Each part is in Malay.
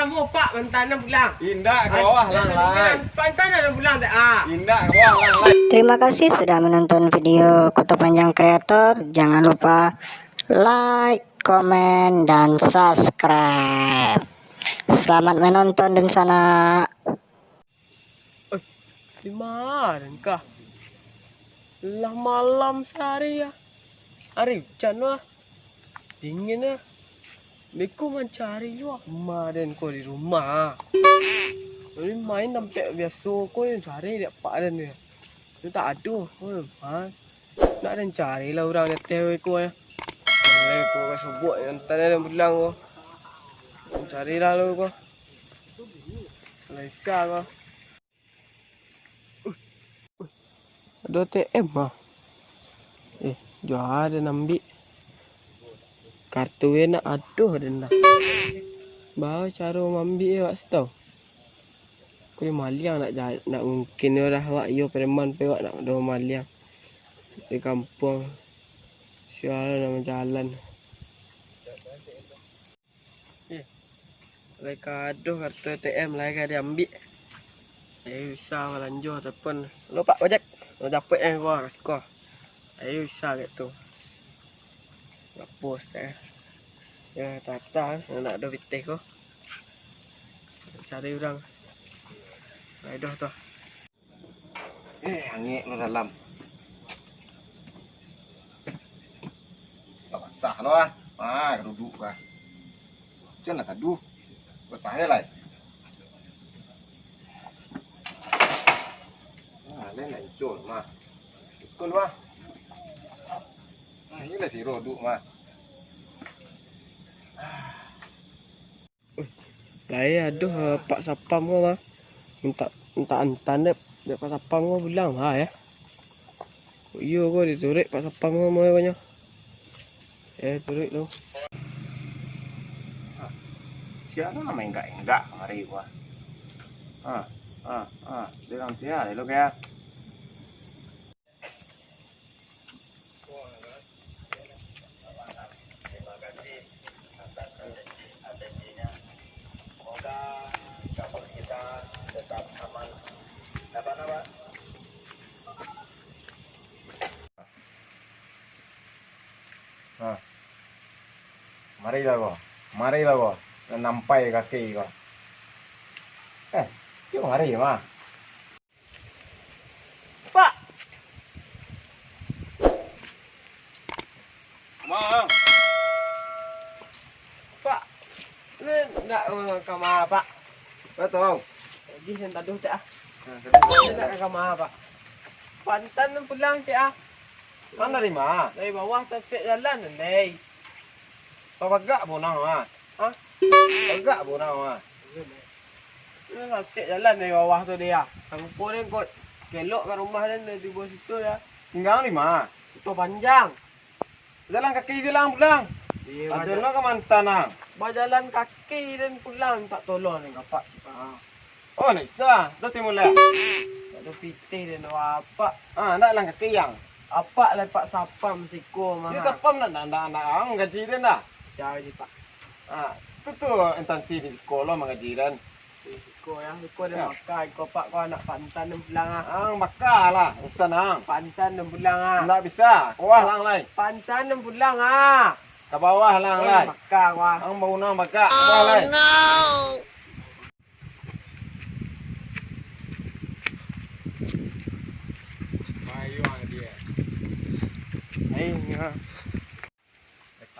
nama pak mantan pulang. Indah ke bawah lang lai. Pantan ada pulang tak ah. Indah ke bawah lang lai. Terima kasih sudah menonton video Kota Panjang Kreator. Jangan lupa like, komen, dan subscribe. Selamat menonton di sana. Di mana kah? Lah malam sehari ya. Hari hujan lah. Dingin ya. Beku mencari juga. Kemarin kau di rumah. Ini main sampai biasa kau yang cari dia pak dan dia. Dia tak ada. Oh, nak dan cari lah orang yang tewe kau ya. Boleh kau kasih buat yang tadi yang bilang kau. Carilah lu kau. Malaysia kau. Ada ATM ah. Jual ada nambi. Kartu nak aduh dan dah. Bawa cara mambi awak tahu. Kau maliang nak mungkin orang awak yo preman pe awak nak do maliang. Di kampung. Sial nama jalan. Mereka aduh kartu ATM lagi dia ambil. Bisa lanjut ataupun lupa ojek. Dapat kau kasih kau. Bisa gitu. Lapos ya tata nak ada vitek kok cari orang dah tu Hangit lu dalam. Tak basah lo ah. Duduk kah. Macam nak taduh. Basah dia lai. Lain nak hijau mah. Ikut mah. Ini lah si roduk mah. Lai aduh pak sapam kau mah minta antan dek pak sapam kau bilang mah ya. Iyo kau diturik pak sapam kau mau banyak. Turik tu. Siapa nama enggak mari gua. Dia orang dia lo kaya. Marilah kau, nampai kaki kau. Kau mari mah. Pak. Mang. Pak. Ni nak ke mana pak? Betul. Di sen taduh tak ah. Nak ke mana pak? Pantan pulang cik ah. Mana dari mah? Dari bawah tasik jalan ni. Pagak bonang mah. Hah? Pagak bonang mah. Ni tasik jalan dari bawah tu dia. Sangpo ni kot kelok ke rumah dan di bawah situ ya. Tinggal di mah. Itu panjang. Jalan kaki jalan pulang. Ada lo ke mantan ang. Berjalan kaki dan pulang tak tolong ni kapak. Oh, nak isa. Dah timulai. Ada pitih dan apa. Nak lang kaki yang. Apa lah pak sapam siko mah. Dia sapam nak ang gaji dia dah. Jauh je pak. Tu intansi di sekolah mengaji dan. Siko ya, siko dia makan. Kau pak kau anak pantan dan pulang ah. Ang makalah, usan ang. Pantan dan pulang ah. Tak bisa. Bawah lang lai. Pantan dan pulang ah. Ke bawah lang lai. Makan wah. Ang bau nang maka. Bawah lai.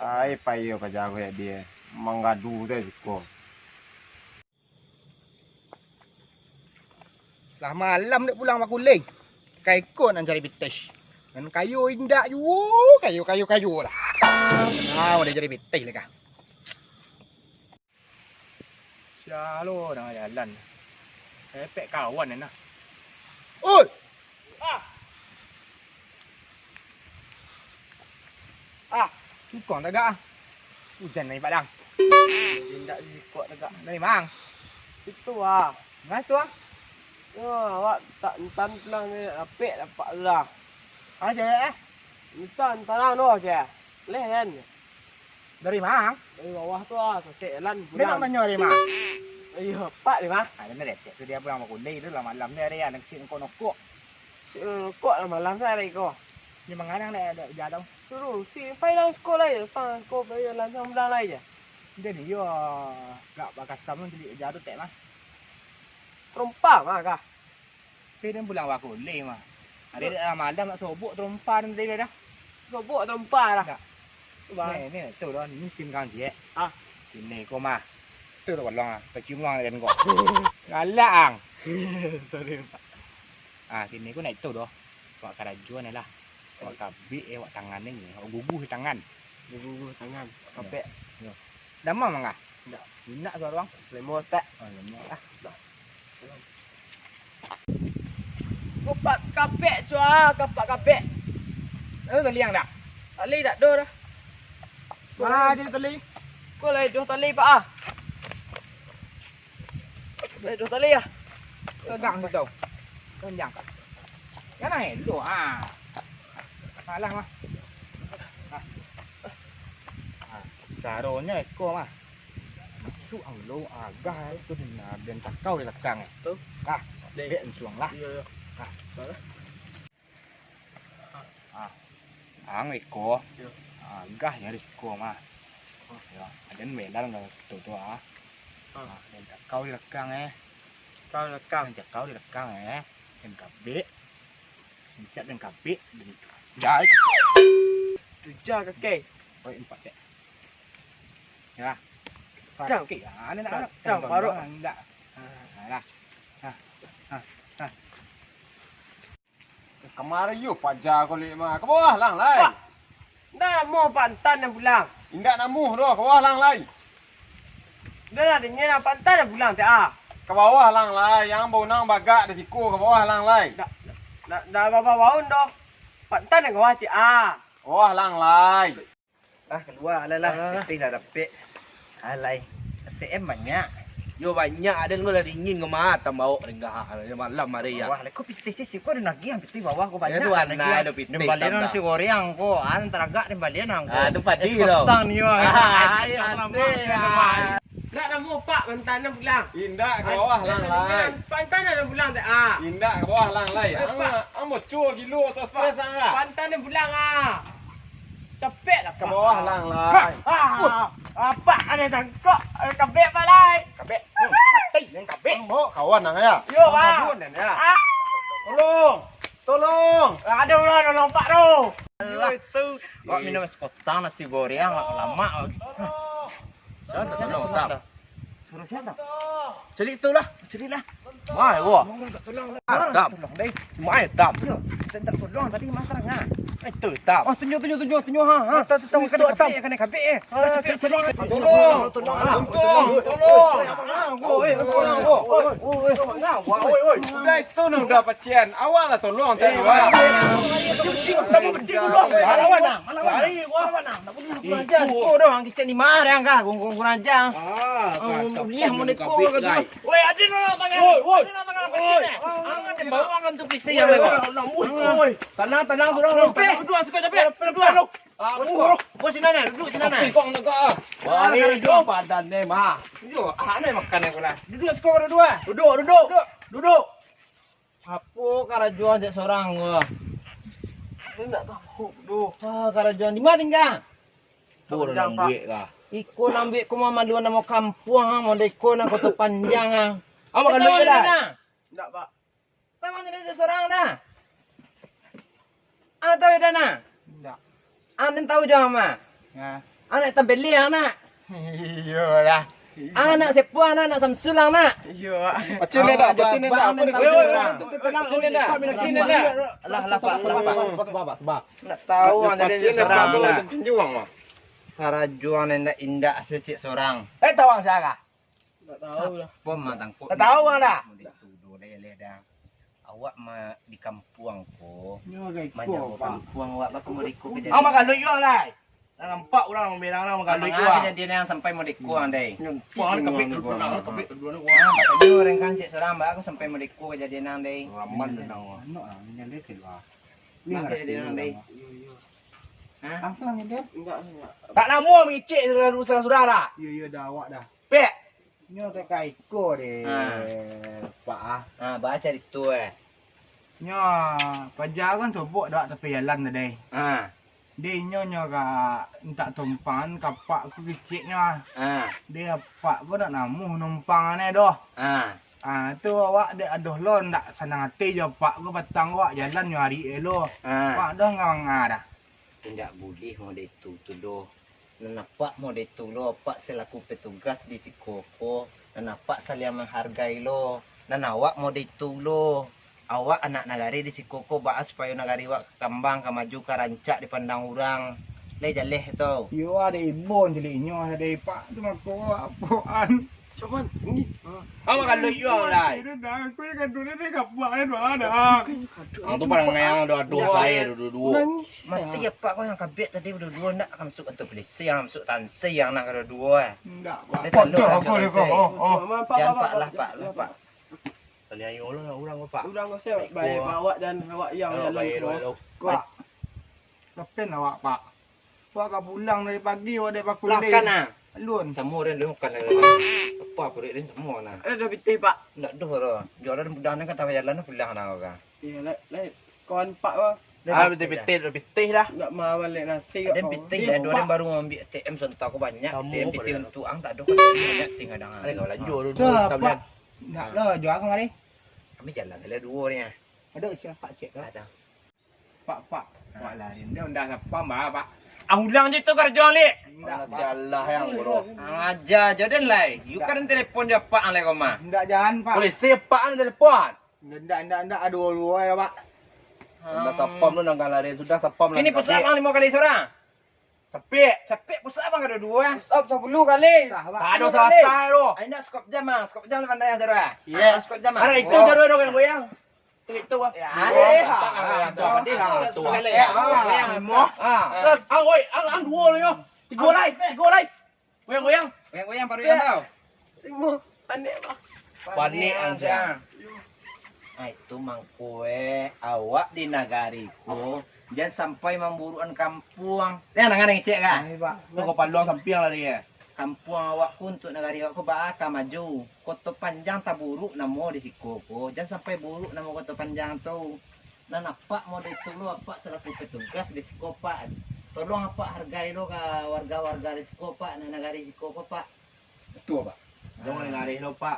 Ay, payo ka jago ya dia. Mangadu deh ko. Lah malam nak pulang makuling. Kai kon nak cari bites. Dan kayu indak ju, kayu lah. Dia jadi bites lah kah. Sialo dah jalan. Pek kawan ni nah. Oi. Tukang tagak ah. Hujan ni padang. Tindak sikot dekat. Dari mang. Itu ah. Ngas tu ah. Awak tak entan pulang ni apik dapat lah. Aja Entan tanah no je. Leh kan. Dari mang. Dari bawah tu ah, sakit jalan Memang pulang. banyak dari mang. Iya, Pak di mah. Ada ni lepek tu dia pulang makulay tu lah malam ni ada yang nasi nokok. Kok là mà làm ra đây cô. Nhưng mà ngang này ada jatuh. Suruh si phải đang cô đây, sang cô bây giờ làm xong đang đây chứ. Dia ni yo gak bakas sama jadi jatuh tak mah. Trompa mah kah? Dia dia pulang makulay mah. Ada malam nak sobok terompa ni dia dah. Sobok trompa dah. Vâng. Ni tu dah ni sim kang je. Ah. Ini ko mah. Tu dah long ah,ไปจิ้มลองกันก่อน Galang. Sorry Pak. Ah, sini ko na ito do. Wak karajuan nila. Wak kabi wak tangan ni. Wak guguh tangan. Guguh tangan. Kapek. Damang mangga. Dah. Nak suara bang. Selemos tak. Oh, lemah ah. Kapak kapek cua, kapak kapek. Tali yang dah. Tali tak do dah. Mana jadi tali? Kau lagi do tali Pak ah. Lagi do tali ah. Tegang tu. Kenyang. Cái này đồ à. Lang mah. Cả đồ nhá cô mà. Su ang lo aga tu na ben takau di lekang. Tu. Ah, dia xuống lah. Iya iya. Ang iko. Aga ya iko mah. Ya, ada medan tu ah. Ben takau di lekang Kau là cam. Ben takau di lekang Ben kabe. Cak ben kabe. Jai. Tujuh kaki. Oi, 4 cek. Ya. Cang. Ini nak. Cang, baru. Enggak. Lah. Kemarin yuk pajar kau lima. Ke bawah lang lai. Pak. Dah mau pantan yang pulang. Indak namuh doh ke bawah lang lai. Dah ada ni pantan yang pulang tak ah. Ke bawah lang lai. Yang bau nang bagak di siku ke bawah lang lai. Dah bawa doh. Pantan yang kau cik ah. Ke bawah lang lai. Keluar lah. Penting dah dapat. Alai. ATM banyak. Yo banyak ada kau dah dingin kau mah tambah renggah malam hari ya. Wah, kau pitih sih kau ada nagih pitih bawah kau banyak. Ya tu anak ada pitik. Balian si goreng kau, teragak ni balian aku. Ah tu padi lo. Tang ni wah. Nak dah mau Pak pantan yang pulang. Indak ke bawah lang lai. Pantan yang pulang tak ah. Indak ke bawah lang lai. Ang mau cua kilo atas pres angga. Pantan yang pulang ah. Capek dah Ke bawah lang lai. Apa ada tangkok kabek balai. Kabek. Mati yang kabek. Ang mau kawan nang ya. Yo Pak. ya. Ah, Tolong. Tolong. ada orang lompat tu. Allah tu. Kau minum es kotang nasi goreng lama. Tolong tak. Suruh siapa? Celik tu lah. Cerilah. Mai gua. Tolong. Tak. Deh. Mai tak. Tentang tolong tadi mas terang ah. Itu tak. Oh, tunjuk ha. Tahu kena kabek. Tolong. Tolong. Udah itu nang udah pacien. Awal lah tolong tadi. Kau doang kita ni marah kan? Gong ranjang. Lihat mau neko kan? Woi, ada nak tangan. Woi. Angan baru angan tu pisau yang lewat. Tenang dorang. Duduk suka capek. Duduk. Kau sini nana, duduk sini nana. Kong nak ah. Wah, ni dua padan ni mah. Duduk, aneh makan yang kau lah. Duduk sekolah dua. Duduk. Apa karajuan cek seorang gua? Dia nak tahu tu. Karajuan di mana tinggal? Pur nang duit kah. Iko nambil ko mamaluan na mo kampung ha, mo deko na ko to panjang ha. Ang makan duit dah. Tak Pak. Tama na sa sorang na. Ano tahu dah na? Tak. Anin tahu jang ma? Ha. Anak tambeli anak. Iyalah. Anak sepuan anak samsulang na. Yo Pak. Pacien dah. Apa ni? Lah Pak. Sebab. Nak tahu anda Pacien dia sorang dah. na. Tinjuang mah. Karajuan anda indah secik sorang. Tawang saya kah? Tak tahu lah. Pom matang ko. Tak tahu bang dah. Tudo lele dah. Awak ma di kampung ko. Ni magai Banyak kampung awak bak mo deko kejadian. Ang makan duit kau lah. Dah nampak orang bilang orang makan duit kau. Kejadian yang sampai mo deko andai. Puang kabik dulu nang kabik dulu nang. Bak yo orang kan cek sorang bak aku sampai mo deko kejadian andai. Raman nang. Ni kejadian andai. Ha? Enggak. Tak lama mengicik saudara-saudara dah. Ya dah awak dah. Pek. Nyo teka iko deh. Pak Baca itu Nyo pajangan sobok dak tepi jalan tadi. Dia nyo ka tak tumpangan kapak ku keciknya. Dia pak ku nak namu numpangannya doh. Tu awak dia aduh lo ndak senang hati jo pak ku petang awak jalan nyo hari elo. Pak dah ngawang dah. Tidak boleh mau itu doh. Nenapak mau itu lo, pak selaku petugas di Sikoko. Nenapak saling menghargai lo. Dan awak mau itu lo. Awak anak nagari di Sikoko bahas supaya nagari wak kambang kamaju karancak di pandang orang. Le jaleh tu. Yo ada ibon jadi nyo ada pak tu mak apaan. Cuman ini. Ang makan lu yung lai. Itu dah aku yang kandung ni kapak ni ada. Ang tu parang ngayang aduh saya dua-dua. Nangis. Mati ya pak kau yang kabit tadi berdua nak masuk untuk polisi yang masuk tansi yang nak kedua. Ndak pak. Dia tak lu Jangan pak lah pak. Tanya yung ulang orang pak. Ulang kau saya baik awak dan awak yang jalan Pak. Lepas awak pak. Pak kau pulang dari pagi awak dari pakul Lah kan ah. Lun. Semua dia lukan apa kulit dia semua nah. Ada piti pak. Ndak doh ro. Jodoh mudah nak kata jalan pulang nak kau. Iya, lek kawan pak wah. Pitih dah. Enggak mau balik nasi. Ada pitih dah dua baru ambil ATM sontak aku banyak. ATM pitih untuk ang tak ada banyak tinggal dengan. Ada kau lanjut dulu. Pak. Ndak lo jual aku ngari. Kami jalan ada dua ni. Ada siapa cek lah. Ada. Pak. Pak lain dia undang apa mbak pak. Ulang je tu kerja ni. Jalah yang bro. Aja jodoh lai. You kan telefon dia pak ang lai kau mah. Ndak jalan pak. Boleh sepak ni telepon. Ndak dua ya pak. Sudah sapam lu nanggal lari sudah sapam lah. Ini pusat abang 5 kali seorang. Capek pusat abang ada dua. Up 10 kali. Tak ada selesai tu. Anda skop jam pandai yang seorang. Ya. Skop jam. Ada itu jodoh dong yang goyang. Itu ah. Tu kali. Ang oi, ang dua lu yo. Tiga lai. Goyang. Goyang baru yang tahu. Tengok panik pak. Panik anja. Itu mangkue awak di nagariku jangan sampai memburuan kampung. Lihat nangan yang cek kan? Pak. Tu kau paluang sampiang lari ya. Kampung awakku untuk negari awakku bakal maju. Koto panjang tak buruk namo di Sikoko. Jangan sampai buruk namo koto panjang tu. Nah, apa mau itu lo apa selaku petugas di Sikopa. Tolong apa hargai lo ke warga-warga di Sikopa, negari Sikopa pak. Betul pak. Jangan lari lo pak.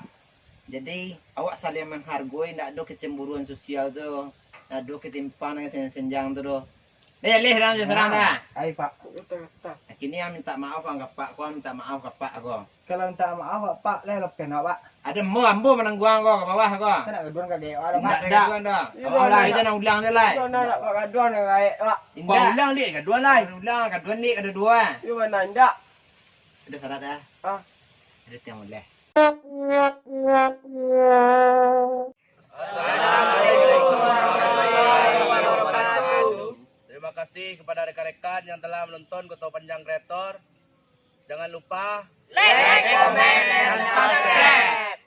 Jadi awak saling menghargai, tidak ada kecemburuan sosial tu, tidak ada ketimpangan senjang tu do. Leh dah serang dah. Hai pak. Kini yang minta maaf ang kapak ko, minta maaf kapak ako. Kalau minta maaf pak, leh lepas pak. Ada ambo menangguang ko ke bawah ko. Kan nak kedua kagak ada Tidak pak. ada gaduan dah. Oh lah kita nak ulang dia lah. Kau nak pak gaduan dengan pak. Kau ulang lihat kat dua lai. Ulang gaduan ni ada dua. You mana ndak? Ada syarat dah. Ada yang boleh. Terima kasih kepada rekan-rekan yang telah menonton Koto Panjang Kreator. Jangan lupa like, comment, dan subscribe.